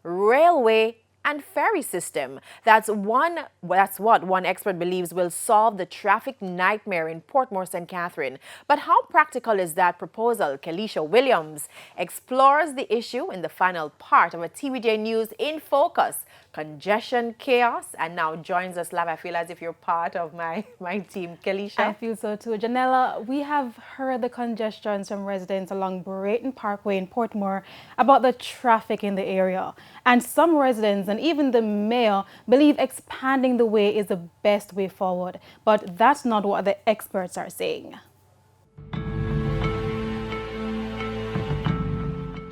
railway, and ferry system. That's what one expert believes will solve the traffic nightmare in Portmore, St. Catherine. But how practical is that proposal? Kelisha Williams explores the issue in the final part of a TVJ News in Focus, Congestion Chaos, and now joins us live. I feel as if you're part of my team. Kelisha? I feel so too. Janella, we have heard the congestions from residents along Brayton Parkway in Portmore about the traffic in the area. And some residents and even the mayor believe expanding the way is the best way forward. But that's not what the experts are saying.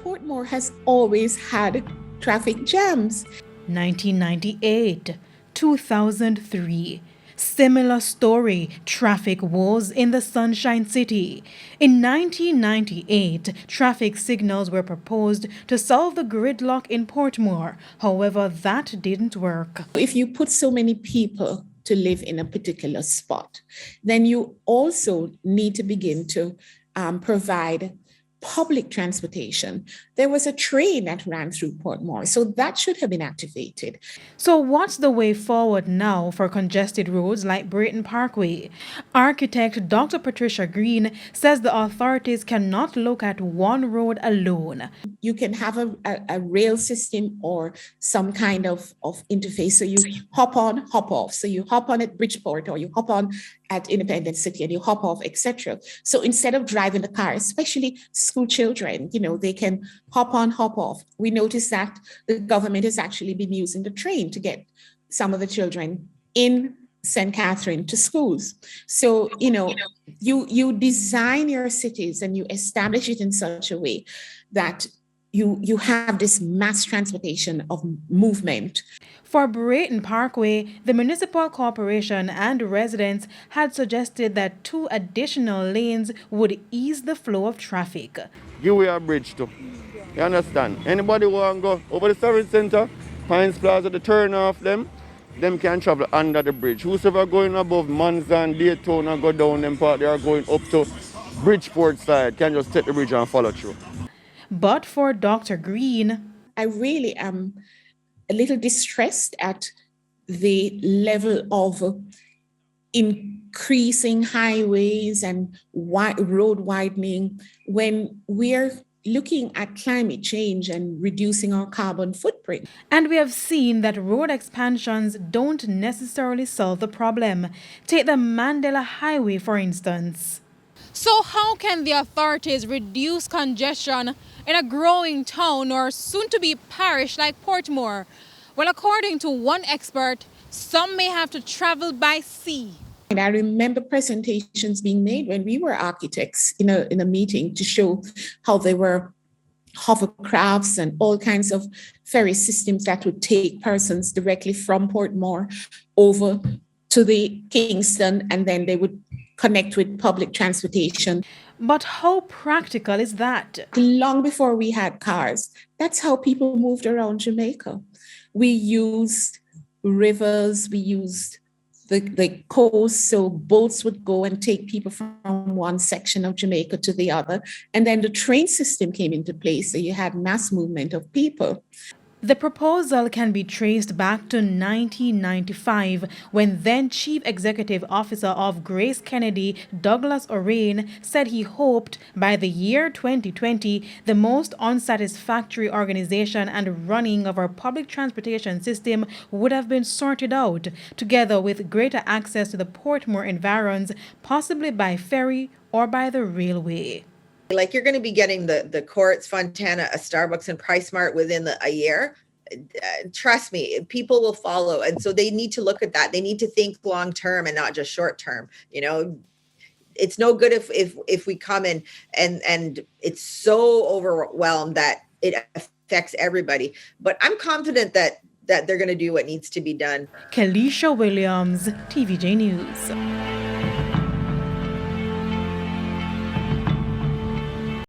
Portmore has always had traffic jams. 1998, 2003. Similar story, traffic woes in the Sunshine City. In 1998, traffic signals were proposed to solve the gridlock in Portmore. However, that didn't work. If you put so many people to live in a particular spot, then you also need to begin to provide public transportation. There was a train that ran through Portmore, so that should have been activated. So what's the way forward now for congested roads like Brayton Parkway? Architect Dr. Patricia Green says the authorities cannot look at one road alone. You can have a rail system or some kind of interface. So you hop on, hop off. So you hop on at Bridgeport or you hop on at Independence City and you hop off, etc. So instead of driving the car, especially school children, they can hop on, hop off. We noticed that the government has actually been using the train to get some of the children in St. Catherine to schools. So, you design your cities and you establish it in such a way that you have this mass transportation of movement. For Brayton Parkway, the municipal corporation and residents had suggested that 2 additional lanes would ease the flow of traffic. Give way a bridge too. You understand? Anybody want to go over the service center, Pines Plaza, the turn off them can travel under the bridge. Whosoever going above Manzan, Daytona, go down them part, they are going up to Bridgeport side, can just take the bridge and follow through. But for Dr. Green, I really am a little distressed at the level of increasing highways and road widening when we're looking at climate change and reducing our carbon footprint. And we have seen that road expansions don't necessarily solve the problem. Take the Mandela Highway, for instance. So how can the authorities reduce congestion in a growing town or soon-to-be parish like Portmore? Well, according to one expert, some may have to travel by sea. And I remember presentations being made when we were architects in a meeting to show how there were hovercrafts and all kinds of ferry systems that would take persons directly from Portmore over to the Kingston, and then they would connect with public transportation. But how practical is that? Long before we had cars, that's how people moved around Jamaica. We used rivers, we used the coast, so boats would go and take people from one section of Jamaica to the other. And then the train system came into place, so you had mass movement of people. The proposal can be traced back to 1995 when then Chief Executive Officer of Grace Kennedy, Douglas Orain, said he hoped by the year 2020 the most unsatisfactory organization and running of our public transportation system would have been sorted out, together with greater access to the Portmore environs, possibly by ferry or by the railway. Like you're going to be getting the Courts, Fontana, a Starbucks, and PriceSmart within a year. Trust me, people will follow. And so they need to look at that. They need to think long term and not just short term. It's no good if we come in and it's so overwhelmed that it affects everybody. But I'm confident that they're going to do what needs to be done. Kelisha Williams, TVJ News.